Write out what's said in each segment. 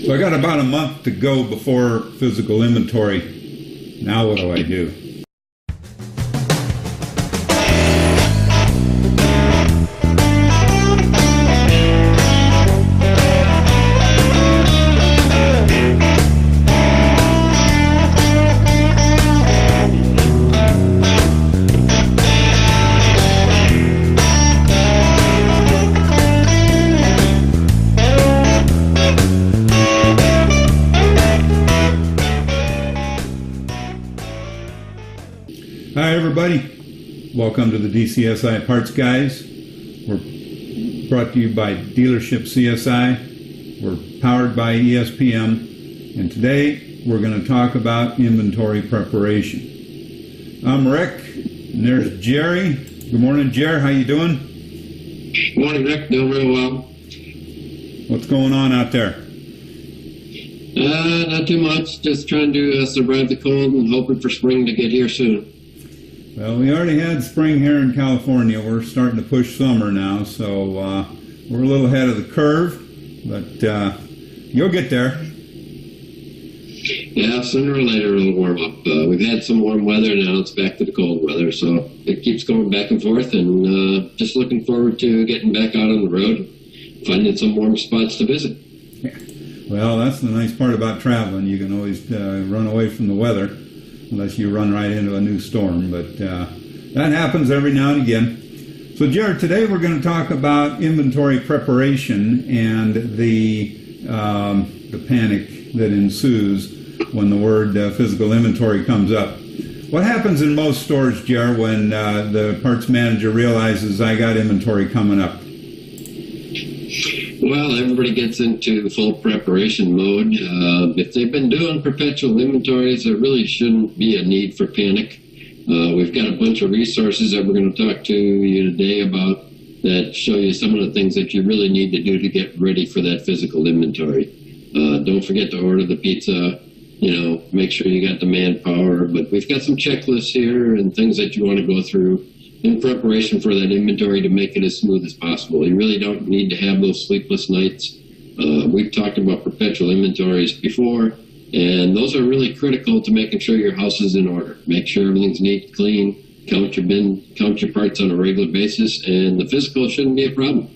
So I got about a month to go before physical inventory. Now what do I do? Hi everybody, welcome to the DCSI Parts Guys. We're brought to you by Dealership CSI. We're powered by ESPM, and today we're going to talk about inventory preparation. I'm Rick, and there's Jerry. Good morning, Jerry. How you doing? Good morning, Rick. Doing real well. What's going on out there? Not too much. Just trying to survive the cold and hoping for spring to get here soon. Well, we already had spring here in California. We're starting to push summer now, so we're a little ahead of the curve, but you'll get there. Yeah, sooner or later it'll warm up. We've had some warm weather, now it's back to the cold weather, so it keeps going back and forth, and just looking forward to getting back out on the road, finding some warm spots to visit. Yeah. Well, that's the nice part about traveling. You can always run away from the weather, unless you run right into a new storm, but that happens every now and again. So, Jared, today we're going to talk about inventory preparation and the panic that ensues when the word physical inventory comes up. What happens in most stores, Jared, when the parts manager realizes I got inventory coming up? Well, everybody gets into full preparation mode. If they've been doing perpetual inventories, there really shouldn't be a need for panic. We've got a bunch of resources that we're going to talk to you today about that show you some of the things that you really need to do to get ready for that physical inventory. Don't forget to order the pizza, make sure you got the manpower. But we've got some checklists here and things that you want to go through in preparation for that inventory to make it as smooth as possible. You really don't need to have those sleepless nights. We've talked about perpetual inventories before, and those are really critical to making sure your house is in order. Make sure everything's neat, clean, count your parts on a regular basis, and the physical shouldn't be a problem.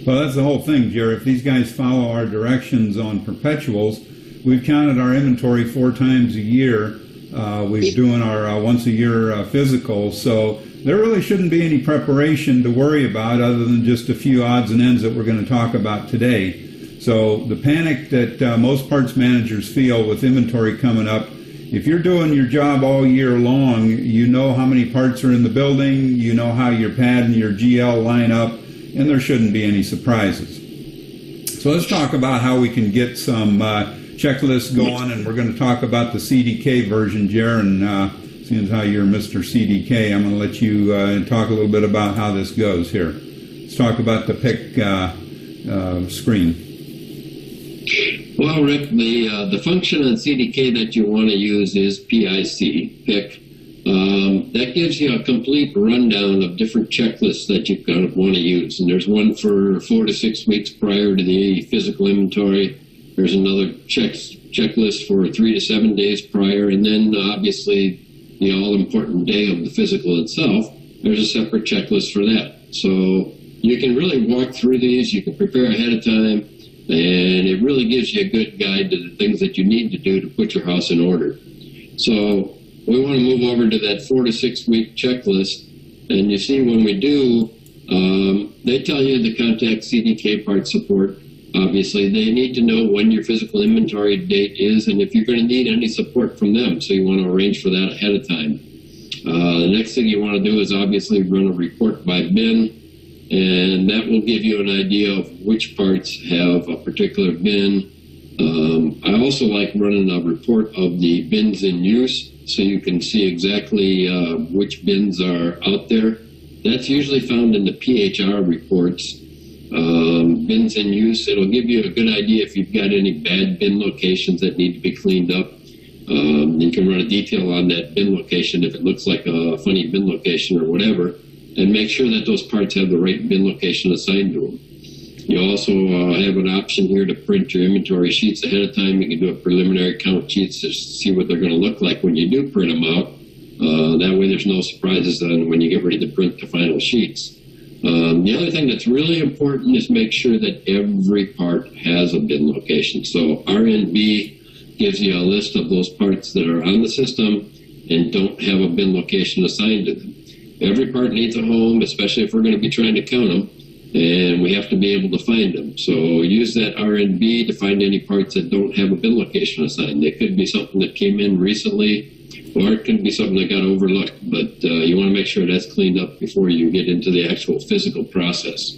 Well, that's the whole thing, Jerry. If these guys follow our directions on perpetuals, we've counted our inventory 4 times a year. We're doing our once-a-year physical, so there really shouldn't be any preparation to worry about other than just a few odds and ends that we're going to talk about today. So the panic that most parts managers feel with inventory coming up, if you're doing your job all year long, you know how many parts are in the building, you know how your pad and your GL line up, and there shouldn't be any surprises. So let's talk about how we can get some checklist going, and we're going to talk about the CDK version, Jer, and seeing as how you're Mr. CDK, I'm going to let you talk a little bit about how this goes here. Let's talk about the pick screen. Well, Rick, the function on CDK that you want to use is PIC, pick. That gives you a complete rundown of different checklists that you're going to want to use, and there's one for 4 to 6 weeks prior to the physical inventory. There's another checklist for 3 to 7 days prior, and then obviously the all-important day of the physical itself, there's a separate checklist for that. So you can really walk through these, you can prepare ahead of time, and it really gives you a good guide to the things that you need to do to put your house in order. So we want to move over to that 4 to 6 week checklist, and you see when we do, they tell you to contact CDK Parts Support. Obviously, they need to know when your physical inventory date is and if you're going to need any support from them, so you want to arrange for that ahead of time. The next thing you want to do is obviously run a report by bin, and that will give you an idea of which parts have a particular bin. I also like running a report of the bins in use, so you can see exactly which bins are out there. That's usually found in the PHR reports. Bins in use, it'll give you a good idea if you've got any bad bin locations that need to be cleaned up. You can run a detail on that bin location if it looks like a funny bin location or whatever, and make sure that those parts have the right bin location assigned to them. You also have an option here to print your inventory sheets ahead of time. You can do a preliminary count sheets to see what they're going to look like when you do print them out. That way there's no surprises on when you get ready to print the final sheets. The other thing that's really important is make sure that every part has a bin location. So RNB gives you a list of those parts that are on the system and don't have a bin location assigned to them. Every part needs a home, especially if we're going to be trying to count them, and we have to be able to find them. So use that RNB to find any parts that don't have a bin location assigned. They could be something that came in recently, or it could be something that got overlooked, but you want to make sure that's cleaned up before you get into the actual physical process.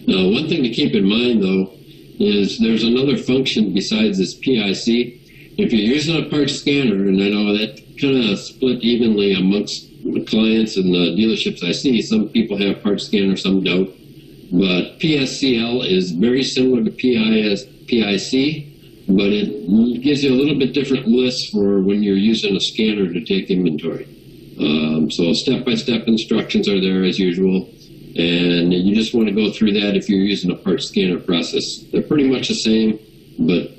Now, one thing to keep in mind, though, is there's another function besides this PIC. If you're using a part scanner, and I know that kind of split evenly amongst the clients and the dealerships I see, some people have part scanner, some don't, but PSCL is very similar to PIC, but it gives you a little bit different lists for when you're using a scanner to take inventory. So step-by-step instructions are there as usual, and you just want to go through that if you're using a part scanner process. They're pretty much the same, but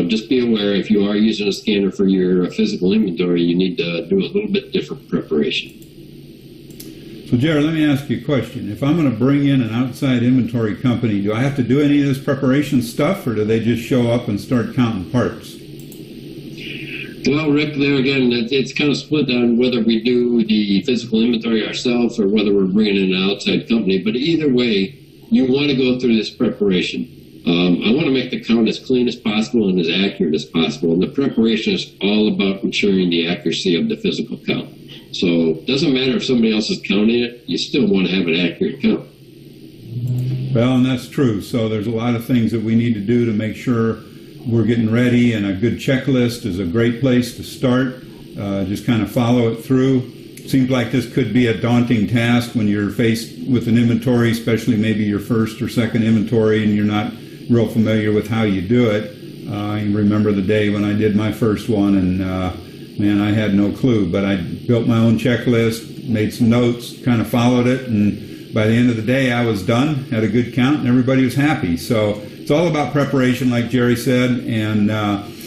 just be aware if you are using a scanner for your physical inventory, you need to do a little bit different preparation. So, Jared, let me ask you a question. If I'm going to bring in an outside inventory company, do I have to do any of this preparation stuff, or do they just show up and start counting parts? Well, Rick, there again, it's kind of split on whether we do the physical inventory ourselves or whether we're bringing in an outside company. But either way, you want to go through this preparation. I want to make the count as clean as possible and as accurate as possible. And the preparation is all about ensuring the accuracy of the physical count. So it doesn't matter if somebody else is counting it, you still want to have an accurate count. Well, and that's true. So there's a lot of things that we need to do to make sure we're getting ready, and a good checklist is a great place to start. Just kind of follow it through. Seems like this could be a daunting task when you're faced with an inventory, especially maybe your first or second inventory, and you're not real familiar with how you do it. I remember the day when I did my first one, and man, I had no clue, but I built my own checklist, made some notes, kind of followed it, and by the end of the day I was done, had a good count, and everybody was happy. So it's all about preparation, like Jerry said, and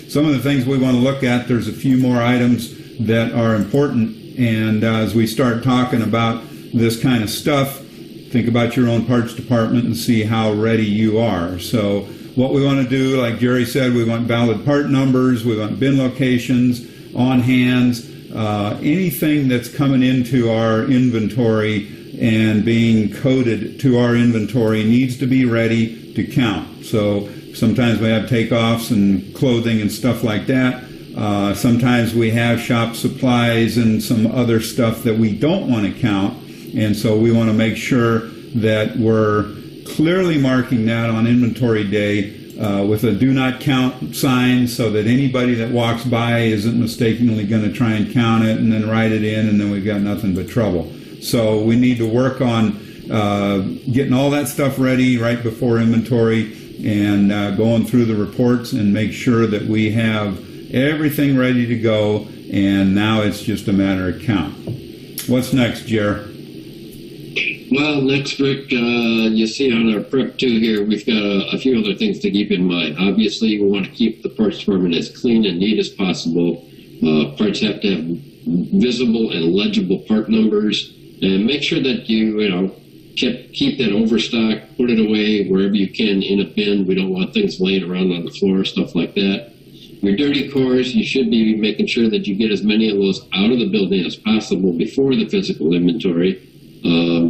some of the things we want to look at, there's a few more items that are important, and as we start talking about this kind of stuff, think about your own parts department and see how ready you are. So what we want to do, like Jerry said, we want valid part numbers, we want bin locations, on hands, anything that's coming into our inventory and being coded to our inventory needs to be ready to count. So sometimes we have takeoffs and clothing and stuff like that. Sometimes we have shop supplies and some other stuff that we don't want to count. And so we want to make sure that we're clearly marking that on inventory day with a do not count sign, so that anybody that walks by isn't mistakenly going to try and count it and then write it in, and then we've got nothing but trouble. So we need to work on getting all that stuff ready right before inventory and going through the reports and make sure that we have everything ready to go, and now it's just a matter of count. What's next, Jer? Well, next, Rick, you see on our Prep 2 here, we've got a few other things to keep in mind. Obviously, we want to keep the parts department as clean and neat as possible. Parts have to have visible and legible part numbers, and make sure that you keep that overstock, put it away wherever you can in a bin. We don't want things laying around on the floor, stuff like that. Your dirty cores, you should be making sure that you get as many of those out of the building as possible before the physical inventory.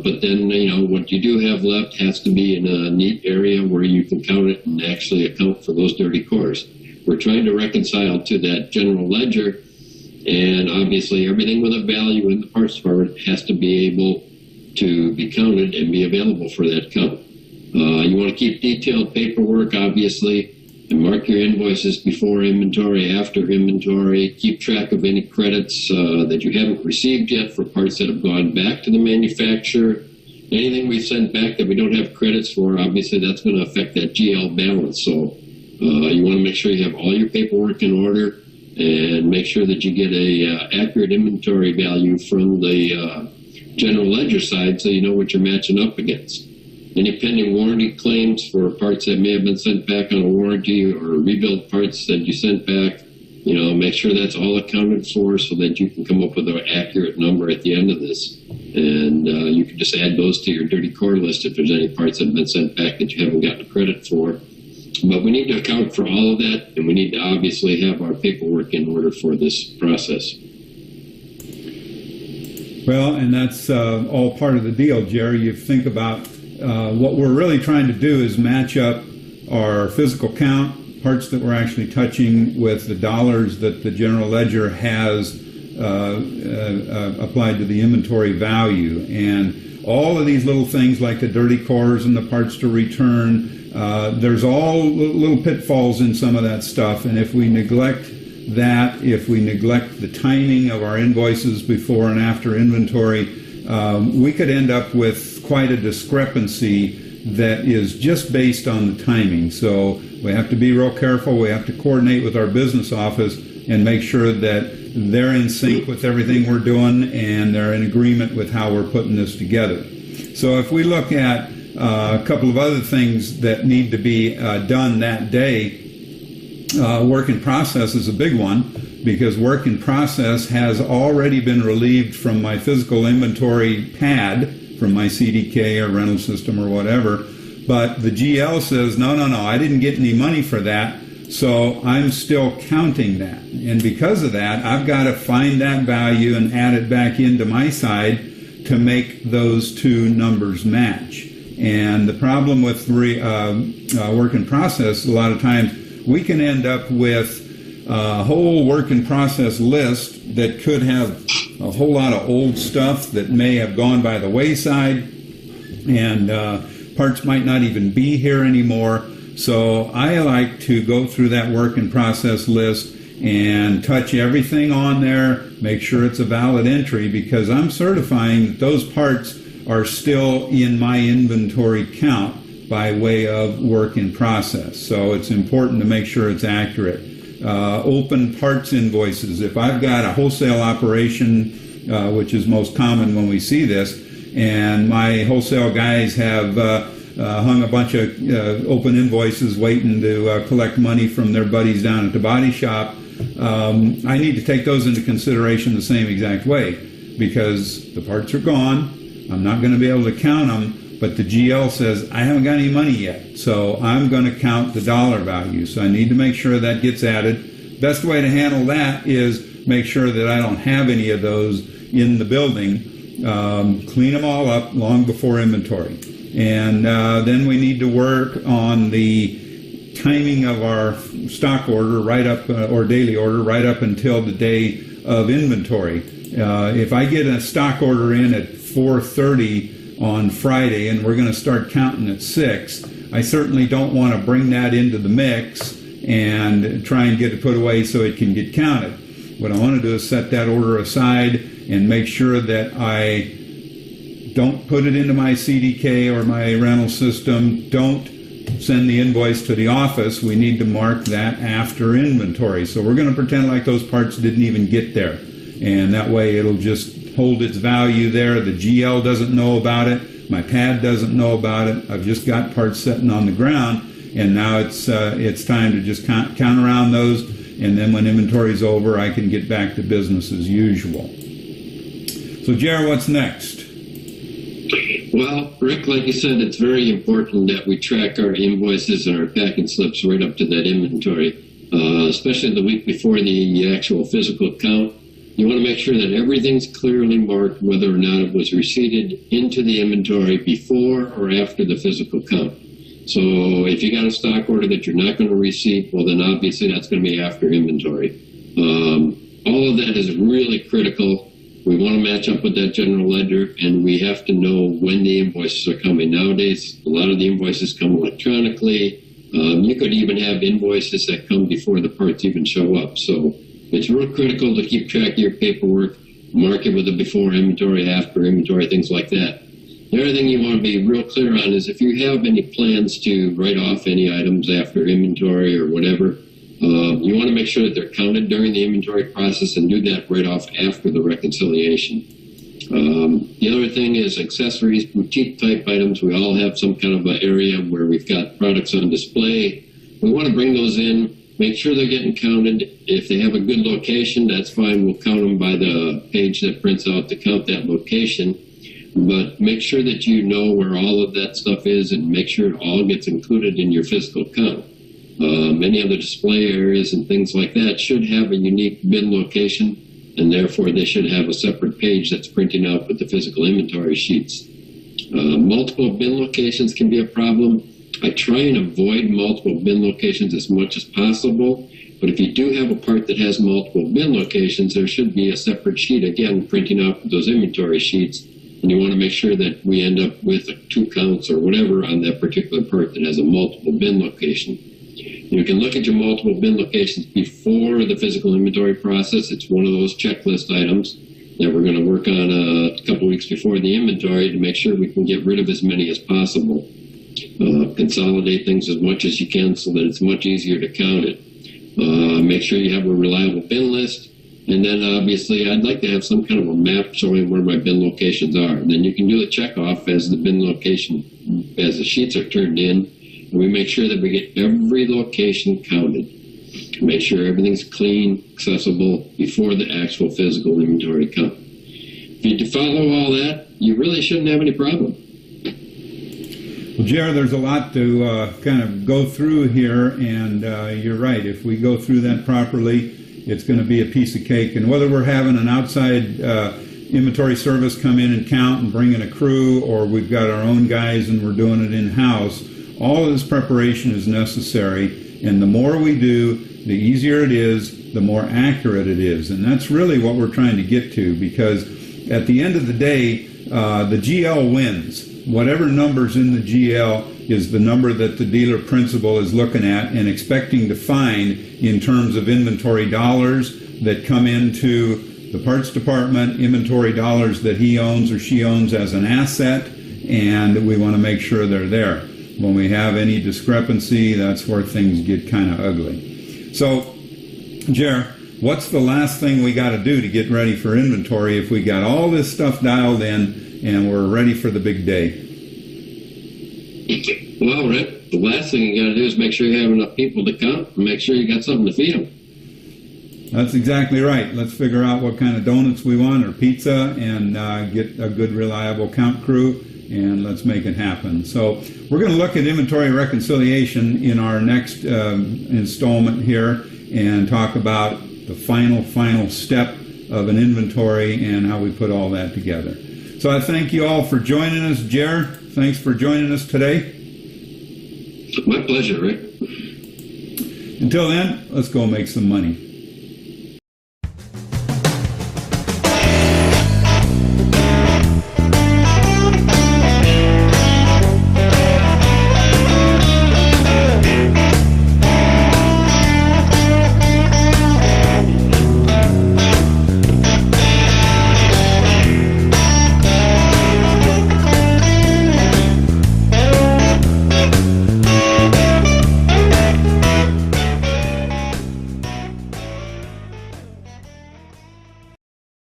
But then, what you do have left has to be in a neat area where you can count it and actually account for those dirty cores. We're trying to reconcile to that general ledger, and obviously everything with a value in the parts department has to be able to be counted and be available for that count. You want to keep detailed paperwork, obviously, and mark your invoices before inventory, after inventory. Keep track of any credits that you haven't received yet for parts that have gone back to the manufacturer. Anything we sent back that we don't have credits for, obviously that's going to affect that GL balance. So you want to make sure you have all your paperwork in order and make sure that you get a accurate inventory value from the general ledger side so you know what you're matching up against. any pending warranty claims for parts that may have been sent back on a warranty or rebuild parts that you sent back. Make sure that's all accounted for so that you can come up with an accurate number at the end of this. And you can just add those to your dirty core list if there's any parts that have been sent back that you haven't gotten credit for. But we need to account for all of that, and we need to obviously have our paperwork in order for this process. Well, and that's all part of the deal, Jerry. You think about what we're really trying to do is match up our physical count, parts that we're actually touching, with the dollars that the general ledger has applied to the inventory value. And all of these little things like the dirty cores and the parts to return, there's all little pitfalls in some of that stuff. And if we neglect that, if we neglect the timing of our invoices before and after inventory, we could end up with quite a discrepancy that is just based on the timing. So we have to be real careful. We have to coordinate with our business office and make sure that they're in sync with everything we're doing and they're in agreement with how we're putting this together. So if we look at a couple of other things that need to be done that day, work in process is a big one, because work in process has already been relieved from my physical inventory pad, from my CDK or rental system or whatever, but the GL says, no, I didn't get any money for that, so I'm still counting that. And because of that, I've got to find that value and add it back into my side to make those two numbers match. And the problem with work in process, a lot of times, we can end up with a whole work in process list that could have a whole lot of old stuff that may have gone by the wayside, and parts might not even be here anymore. So I like to go through that work in process list and touch everything on there, make sure it's a valid entry, because I'm certifying that those parts are still in my inventory count by way of work in process. So it's important to make sure it's accurate. Open parts invoices. If I've got a wholesale operation, which is most common when we see this, and my wholesale guys have hung a bunch of open invoices waiting to collect money from their buddies down at the body shop, I need to take those into consideration the same exact way, because the parts are gone. I'm not going to be able to count them, but the GL says I haven't got any money yet, so I'm going to count the dollar value. So I need to make sure that gets added. Best way to handle that is make sure that I don't have any of those in the building. Clean them all up long before inventory. And then we need to work on the timing of our stock order right up, or daily order, right up until the day of inventory. If I get a stock order in at 4:30 on Friday and we're going to start counting at 6, I certainly don't want to bring that into the mix and try and get it put away so it can get counted. What I want to do is set that order aside and make sure that I don't put it into my CDK or my rental system. Don't send the invoice to the office. We need to mark that after inventory. So we're going to pretend like those parts didn't even get there. And that way it'll just hold its value there. The GL doesn't know about it. My pad doesn't know about it. I've just got parts sitting on the ground, and now it's time to just count around those, and then when inventory's over, I can get back to business as usual. So, Jared, what's next? Well, Rick, like you said, it's very important that we track our invoices and our packing slips right up to that inventory, especially the week before the actual physical count. You want to make sure that everything's clearly marked, whether or not it was receipted into the inventory before or after the physical count. So if you got a stock order that you're not going to receipt, well, then obviously that's going to be after inventory. All of that is really critical. We want to match up with that general ledger, and we have to know when the invoices are coming. Nowadays, a lot of the invoices come electronically. You could even have invoices that come before the parts even show up. So it's real critical to keep track of your paperwork, mark it with a before inventory, after inventory, things like that. The other thing you want to be real clear on is if you have any plans to write off any items after inventory or whatever, you want to make sure that they're counted during the inventory process and do that right off after the reconciliation. The other thing is accessories, boutique type items. We all have some kind of an area where we've got products on display. We want to bring those in, make sure they're getting counted. If they have a good location, that's fine. We'll count them by the page that prints out to count that location. But make sure that you know where all of that stuff is and make sure it all gets included in your physical count. Many of the display areas and things like that should have a unique bin location, and therefore they should have a separate page that's printing out with the physical inventory sheets. Multiple bin locations can be a problem. I try and avoid multiple bin locations as much as possible, but if you do have a part that has multiple bin locations, there should be a separate sheet, again, printing out those inventory sheets, and you want to make sure that we end up with 2 counts or whatever on that particular part that has a multiple bin location. You can look at your multiple bin locations before the physical inventory process. It's one of those checklist items that we're going to work on a couple weeks before the inventory to make sure we can get rid of as many as possible. Consolidate things as much as you can so that it's much easier to count it. Make sure you have a reliable bin list. And then obviously I'd like to have some kind of a map showing where my bin locations are. And then you can do the check off as the bin location, as the sheets are turned in. And we make sure that we get every location counted. Make sure everything's clean, accessible before the actual physical inventory count. If you follow all that, you really shouldn't have any problem. Well, Jer, there's a lot to kind of go through here, and you're right. If we go through that properly, it's going to be a piece of cake. And whether we're having an outside inventory service come in and count and bring in a crew, or we've got our own guys and we're doing it in-house, all of this preparation is necessary. And the more we do, the easier it is, the more accurate it is. And that's really what we're trying to get to, because at the end of the day, the GL wins. Whatever number's in the GL is the number that the dealer principal is looking at and expecting to find in terms of inventory dollars that come into the parts department, inventory dollars that he owns or she owns as an asset, and we want to make sure they're there. When we have any discrepancy, that's where things get kind of ugly. So, Jer, what's the last thing we got to do to get ready for inventory if we got all this stuff dialed in and we're ready for the big day? Well, Rick, the last thing you got to do is make sure you have enough people to count and make sure you got something to feed them. That's exactly right. Let's figure out what kind of donuts we want or pizza and get a good, reliable count crew, and let's make it happen. So we're going to look at inventory reconciliation in our next installment here and talk about the final step of an inventory and how we put all that together. So I thank you all for joining us. Jer, thanks for joining us today. My pleasure, Rick. Until then, let's go make some money.